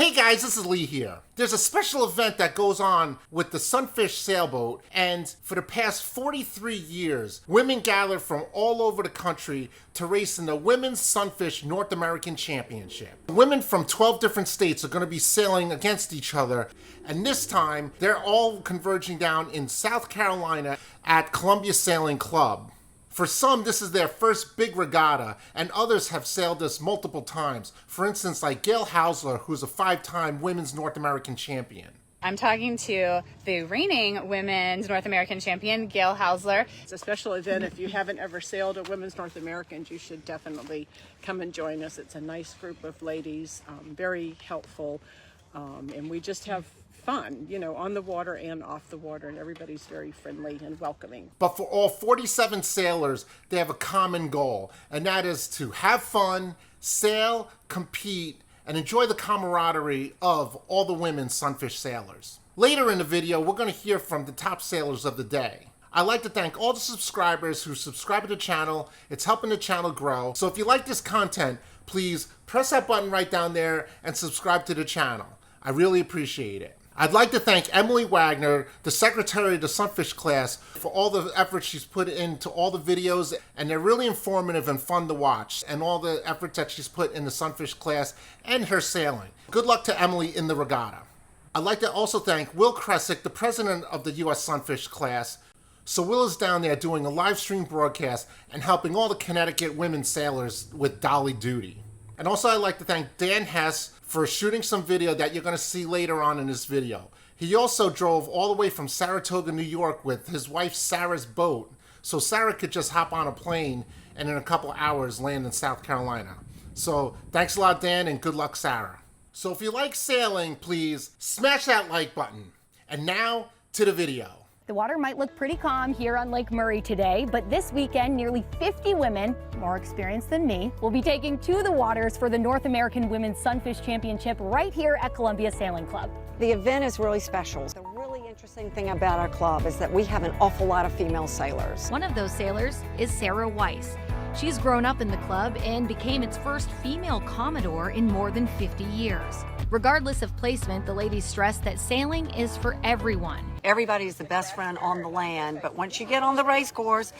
Hey guys, this is Lee here. There's a special event that goes on with the Sunfish Sailboat, and for the past 43 years, women gather from all over the country to race in the Women's Sunfish North American Championship. Women from 12 different states are going to be sailing against each other, and this time they're all converging down in South Carolina at Columbia Sailing Club. For some, this is their first big regatta, and others have sailed this multiple times. For instance, like Gail Hausler, who's a 5-time Women's North American Champion. I'm talking to the reigning Women's North American Champion, Gail Hausler. It's a special event. If you haven't ever sailed a Women's North Americans, you should definitely come and join us. It's a nice group of ladies, very helpful, and we just have fun, you know, on the water and off the water, and everybody's very friendly and welcoming. But for all 47 sailors, they have a common goal, and that is to have fun, sail, compete, and enjoy the camaraderie of all the women Sunfish Sailors. Later in the video, we're going to hear from the top sailors of the day. I'd like to thank all the subscribers who subscribe to the channel. It's helping the channel grow. So if you like this content, please press that button right down there and subscribe to the channel. I really appreciate it. I'd like to thank Emily Wagner, the secretary of the Sunfish class, for all the effort she's put into all the videos, and they're really informative and fun to watch, and all the efforts that she's put in the Sunfish class and her sailing. Good luck to Emily in the regatta. I'd like to also thank Will Kresick, the president of the U.S. Sunfish class. So Will is down there doing a live stream broadcast and helping all the Connecticut women sailors with dolly duty. And also I'd like to thank Dan Hess for shooting some video that you're going to see later on in this video. He also drove all the way from Saratoga, New York with his wife Sarah's boat, so Sarah could just hop on a plane and in a couple hours land in South Carolina. So thanks a lot, Dan, and good luck, Sarah. So if you like sailing, please smash that like button. And now to the video. The water might look pretty calm here on Lake Murray today, but this weekend, nearly 50 women, more experienced than me, will be taking to the waters for the North American Women's Sunfish Championship right here at Columbia Sailing Club. The event is really special. The really interesting thing about our club is that we have an awful lot of female sailors. One of those sailors is Sarah Weiss. She's grown up in the club and became its first female commodore in more than 50 years. Regardless of placement, the ladies stress that sailing is for everyone. Everybody's the best friend on the land, but once you get on the race course,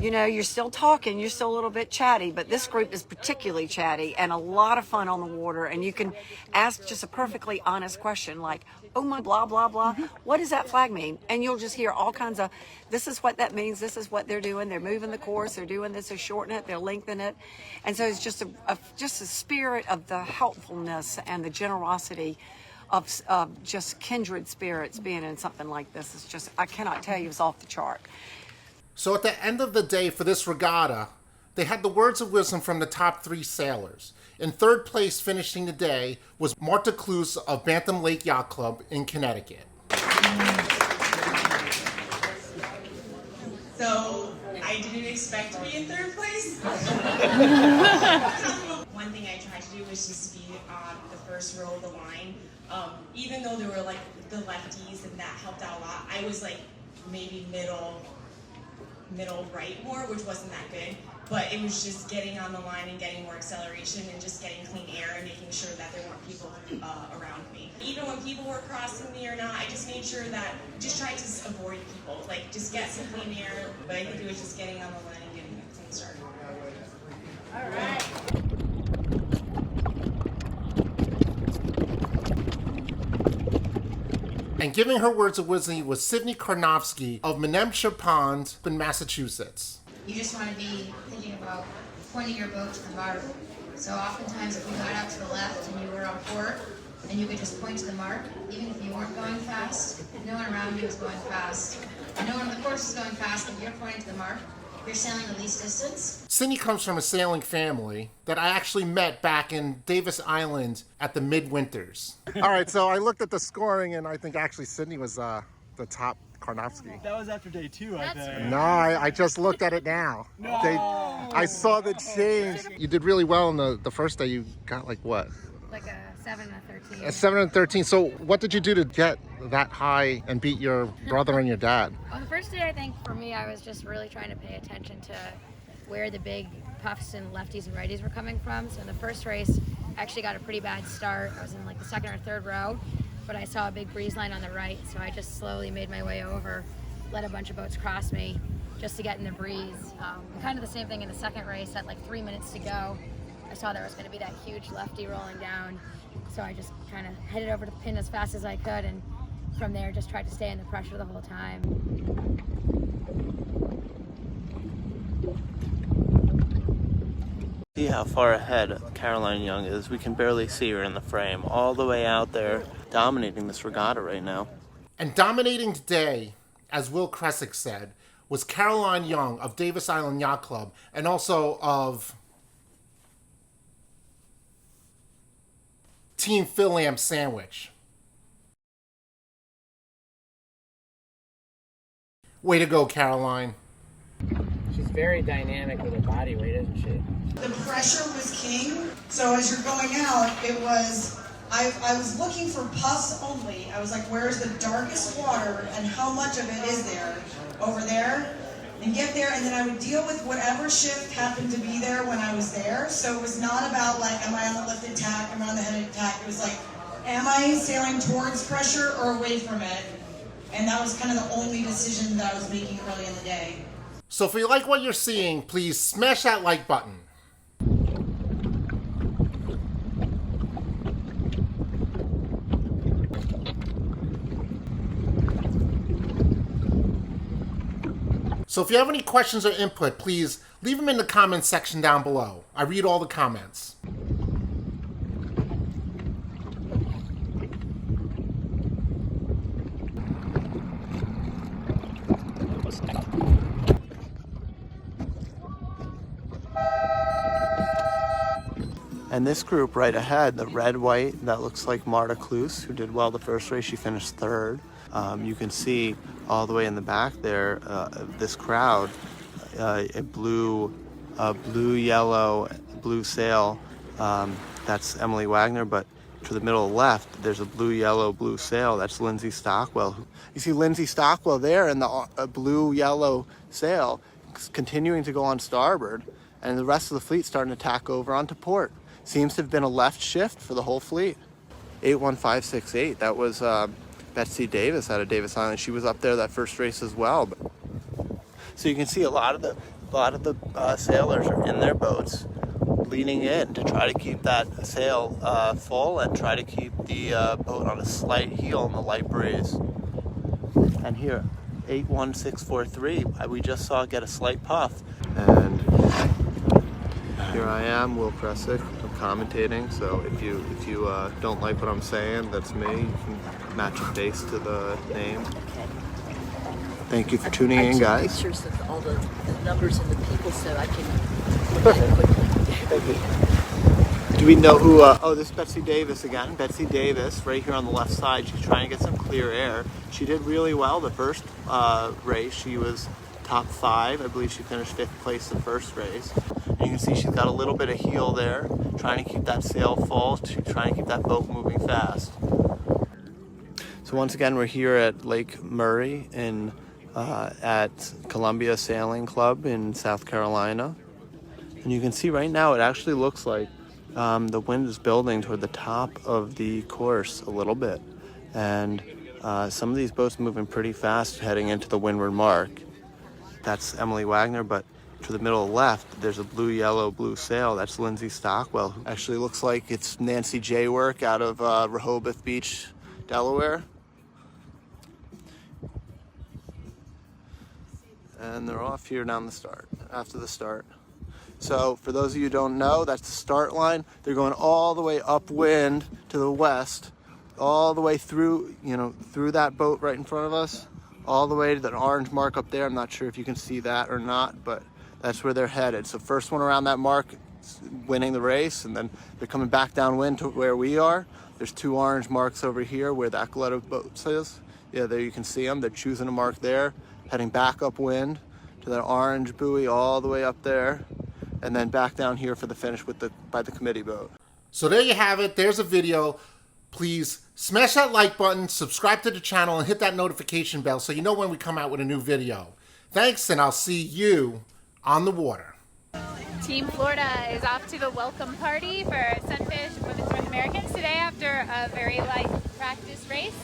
you know, you're still talking, you're still a little bit chatty, but this group is particularly chatty and a lot of fun on the water, and you can ask just a perfectly honest question like, oh my blah, blah, blah, what does that flag mean? And you'll just hear all kinds of, this is what that means, this is what they're doing, they're moving the course, they're doing this, they're shortening it, they're lengthening it. And so it's just a spirit of the helpfulness and the generosity of just kindred spirits being in something like this. Is just, I cannot tell you, it's off the chart. So at the end of the day for this regatta, they had the words of wisdom from the top 3 sailors. In third place finishing the day was Marta Cluse of Bantam Lake Yacht Club in Connecticut. So I didn't expect to be in third place. One thing I tried to do was just be on the first row of the line. Even though there were like the lefties and that helped out a lot, I was like maybe middle right more, which wasn't that good. But it was just getting on the line and getting more acceleration and just getting clean air and making sure that there weren't people around me. Even when people were crossing me or not, I just made sure that, just tried to avoid people, like just get some clean air. But I think it was just getting on the line and getting a clean start. All right. And giving her words of wisdom was Sydney Karnofsky of Menemsha Pond in Massachusetts. You just want to be thinking about pointing your boat to the mark. So oftentimes if you got out to the left and you were on port, and you could just point to the mark, even if you weren't going fast, no one around you was going fast. No one on the course is going fast, if you're pointing to the mark, you're sailing the least distance. Sydney comes from a sailing family that I actually met back in Davis Island at the Midwinters. All right, so I looked at the scoring, and I think actually Sydney was the top Karnofsky. That was after day 2, I think. No, I just looked at it now. No. I saw the change. You did really well on the first day. You got like what? Like a 7 and a 13. A 7 and 13. So what did you do to get that high and beat your brother and your dad? On the first day, I think for me, I was just really trying to pay attention to where the big puffs and lefties and righties were coming from. So in the first race, I actually got a pretty bad start. I was in like the second or third row, but I saw a big breeze line on the right, so I just slowly made my way over, let a bunch of boats cross me just to get in the breeze. And kind of the same thing in the second race. At like 3 minutes to go, I saw there was going to be that huge lefty rolling down, so I just kind of headed over to the pin as fast as I could, and from there just tried to stay in the pressure the whole time. See how far ahead Caroline Young is. We can barely see her in the frame. All the way out there, dominating this regatta right now. And dominating today, as Will Kresick said, was Caroline Young of Davis Island Yacht Club, and also of Team Phil Lamb Sandwich. Way to go, Caroline. She's very dynamic with her body weight, isn't she? The pressure was king, so as you're going out, it was, I was looking for puffs only. I was like, where's the darkest water and how much of it is there? Over there? And get there, and then I would deal with whatever shift happened to be there when I was there. So it was not about like, am I on the lifted tack, am I on the headed tack? It was like, am I sailing towards pressure or away from it? And that was kind of the only decision that I was making early in the day. So if you like what you're seeing, please smash that like button. So if you have any questions or input, please leave them in the comments section down below. I read all the comments. And this group right ahead, the red-white, that looks like Marta Kloos, who did well the first race. She finished third. You can see all the way in the back there, this crowd, a blue, yellow, blue sail. That's Emily Wagner, but to the middle left, there's a blue, yellow, blue sail. That's Lindsay Stockwell. You see Lindsay Stockwell there in the blue, yellow sail, continuing to go on starboard, and the rest of the fleet starting to tack over onto port. Seems to have been a left shift for the whole fleet. 81568, that was Betsy Davis out of Davis Island. She was up there that first race as well. So you can see a lot of the sailors are in their boats, leaning in to try to keep that sail full and try to keep the boat on a slight heel in the light breeze. And here, 81643, we just saw it get a slight puff. And here I am, Will Kresick. I'm commentating, so if you don't like what I'm saying, that's me. You can match a face to the name. Thank you for tuning in, guys. Pictures of all the numbers and the people, so I can look at it quickly. Thank you. Do we know who? Oh, this is Betsy Davis again. Betsy Davis, right here on the left side. She's trying to get some clear air. She did really well the first race. She was top 5. I believe she finished 5th place the first race. And you can see she's got a little bit of heel there, trying to keep that sail full, trying to keep that boat moving fast. So once again, we're here at Lake Murray at Columbia Sailing Club in South Carolina. And you can see right now it actually looks like the wind is building toward the top of the course a little bit. And some of these boats moving pretty fast heading into the windward mark. That's Emily Wagner, but to the middle left, there's a blue, yellow, blue sail. That's Lindsay Stockwell. Actually looks like it's Nancy J. Work out of Rehoboth Beach, Delaware. And they're off here down the start, after the start. So for those of you who don't know, that's the start line. They're going all the way upwind to the west, all the way through, through that boat right in front of us, all the way to the orange mark up there. I'm not sure if you can see that or not, but that's where they're headed. So first one around that mark, winning the race, and then they're coming back downwind to where we are. There's 2 orange marks over here where the Ecoletta boat is. Yeah, there you can see them. They're choosing a mark there, heading back upwind to that orange buoy all the way up there, and then back down here for the finish by the committee boat. So there you have it. There's a video. Please smash that like button, subscribe to the channel, and hit that notification bell so you know when we come out with a new video. Thanks, and I'll see you on the water. Team Florida is off to the welcome party for Sunfish Women's North Americans today after a very light practice race.